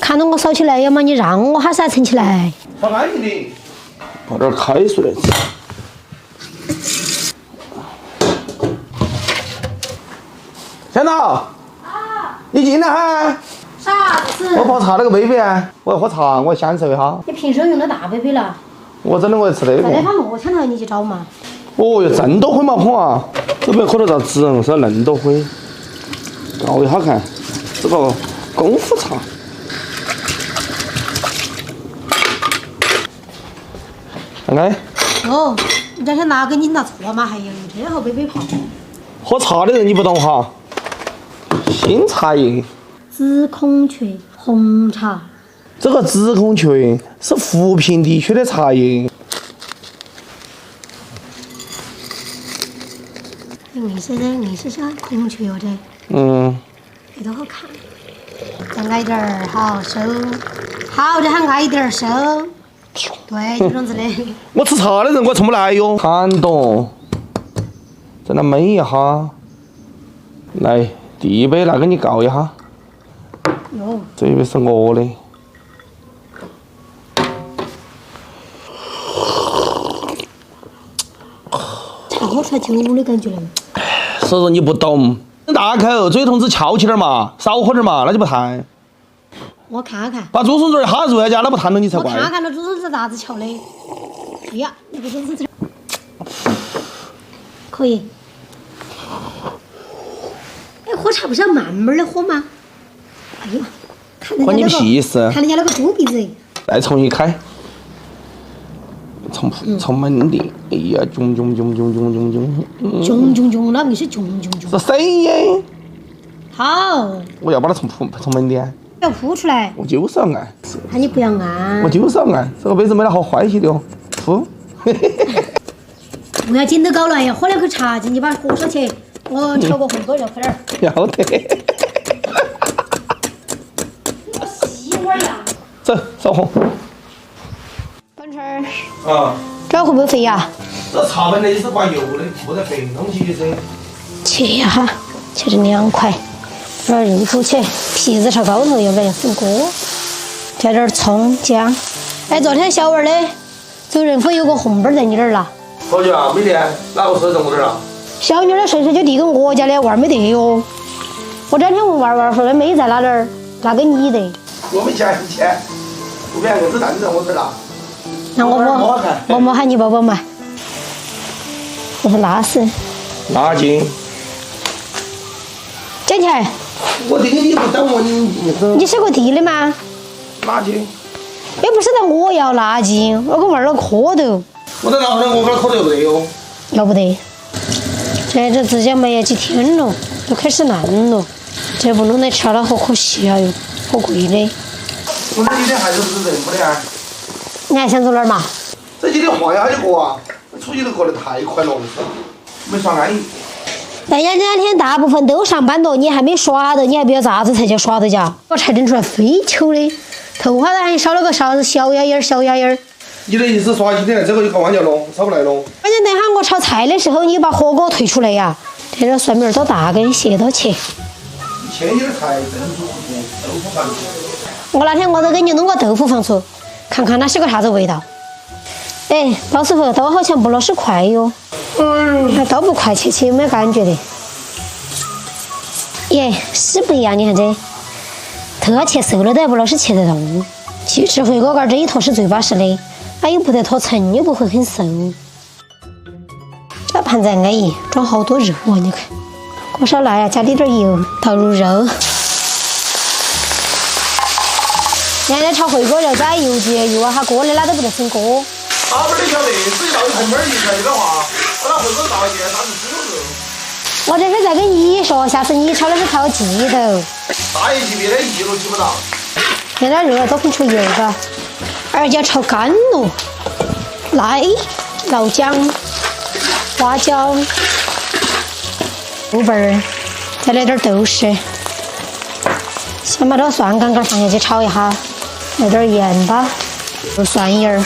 看到我烧起来要嘛，你让我哈噻盛起来。放安静点，泡点开水来吃。香桃，你进来哈。啥子？我泡茶那个杯杯啊，我要喝茶，我要享受一下。你平时用的大杯杯了？我真的我要吃那个。那他莫抢头你去找嘛。哦哟，真多会嘛碰啊！这边喝得到汁，是要嫩多会。搞一下看，这个功夫茶。来。哦，你这是哪个你拿错嘛？还有这号杯杯泡。喝茶的人你不懂哈。新茶叶。紫孔雀红茶。这个紫孔雀是扶贫地区的茶叶。硬是啥孔雀哦这。这都好看。再矮点儿，好收。好，这还矮点儿收。对，这种子的。我吃茶的人我从不来哟。看懂。在那焖一下。来，第一杯来给你告一下。哟。这一杯是我的。茶喝出来酒的感觉了。所以说你不懂，大口，嘴筒子翘起点嘛，少喝点嘛，那就不弹。我看看。把竹笋子哈入下去，那不弹了你才怪。我看看那竹笋子咋子翘的。哎呀，那个竹笋子可以。哎，喝茶不是要慢慢的喝吗？哎呀，看人家那个，关你屁事！看人家那个猪鼻子。再重新开。从门的，哎呀，囧，那个是囧。是声音。好。我要把它从门的。要扑出来。我就是要按。那你不要按。我就是要按，这个杯子没得好坏些的哦。扑。不要紧都搞乱呀，喝两口茶进去把火烧起。我调个红豆热快点儿。要得。我吸会儿呀。走，烧红。关晨儿。啊。这会不会肥呀？这茶本来就是刮油的，没得肥东西的噻。切哈，切成2块，把肉煮起，皮子朝高头，要不然粉锅。加点葱姜。哎，昨天小娃儿的走人府有个红包在你那儿了。好久啊？没得，哪个说在我这儿了？小妞的顺手就递给我家的，娃儿没得哟。我这天问娃儿说的没在哪儿，拿给你的。我没钱，不别个子蛋在我这儿了。那我摸喊你宝宝嘛。我说那是。垃圾。捡起来。我这个你不等我，你是个地的吗？垃圾。又不是在我要垃圾，我跟娃儿了磕头。我在哪我跟他磕头又不得哟。要不得。这直接没几天了，都开始烂了。这不弄得吃了好可惜啊哟，好贵的。我这几天还是不是人不的啊？你还想走哪儿嘛？这几天换一下就过啊，出去都过得太快了，没耍安逸。人家这两天大部分都上班了，你还没耍的，你还不要咋子才叫耍的家？我才整出来飞球的，头发还烧了个啥子小丫丫儿。你的意思耍几天这个就开玩笑喽，吵不来喽？反正等下我炒菜的时候，你把火锅退出来呀。这点蒜苗多大根，蟹多切。切点菜，珍珠豆腐饭。我那天我都给你弄个豆腐放出，看看那是个啥子味道。哎，老师傅刀好像不老是快哟。那刀不快切没感觉的。耶，是不一样，你看这，头要切瘦了都不老是切得动。鸡翅回锅盖这一坨是最巴适的，它又不得脱层，又不会很瘦。这盘子安逸，装好多肉啊！你看，锅烧来呀，加点油，倒入肉。原来炒回锅肉加油节油啊，哈锅的那都不得分锅。他不得晓得，只要一盆盆一下去的话，把它回锅倒一下，它是猪肉。我这是在跟你说，下次你炒的是炒鸡头。大一级别的一都吃不到。现在肉要多喷出油嘎，而且炒干了。来，老姜、花椒、豆瓣儿，再来点豆豉。先把这个蒜干干放下去炒一下，来点盐巴，蒜叶儿。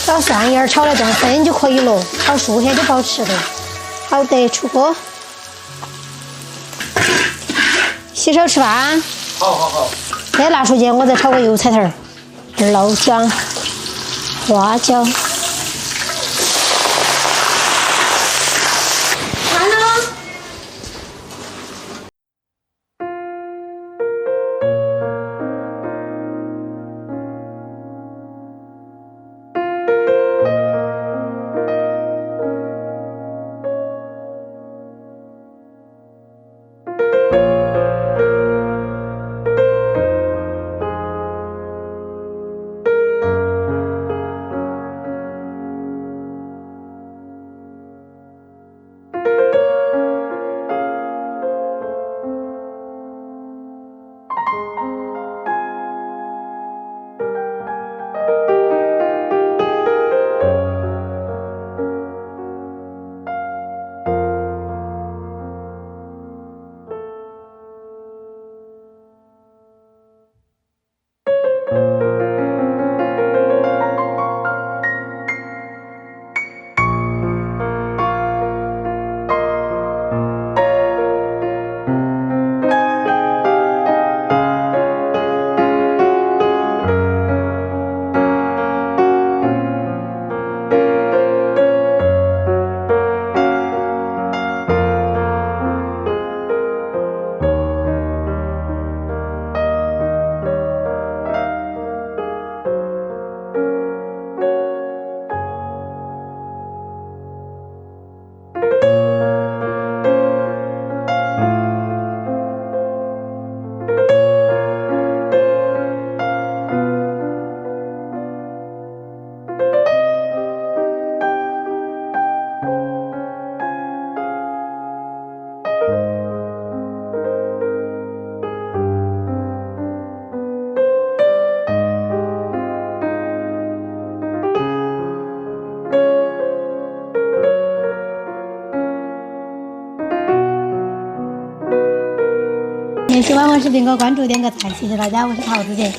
这蒜叶儿炒了2分就可以了，炒熟些就不好吃的。好的，出锅。洗手吃饭。好。再拿出去，我再炒个油菜头儿，老姜、花椒。完了。喜欢我视频，给我关注点个赞，谢谢大家，我是桃子姐。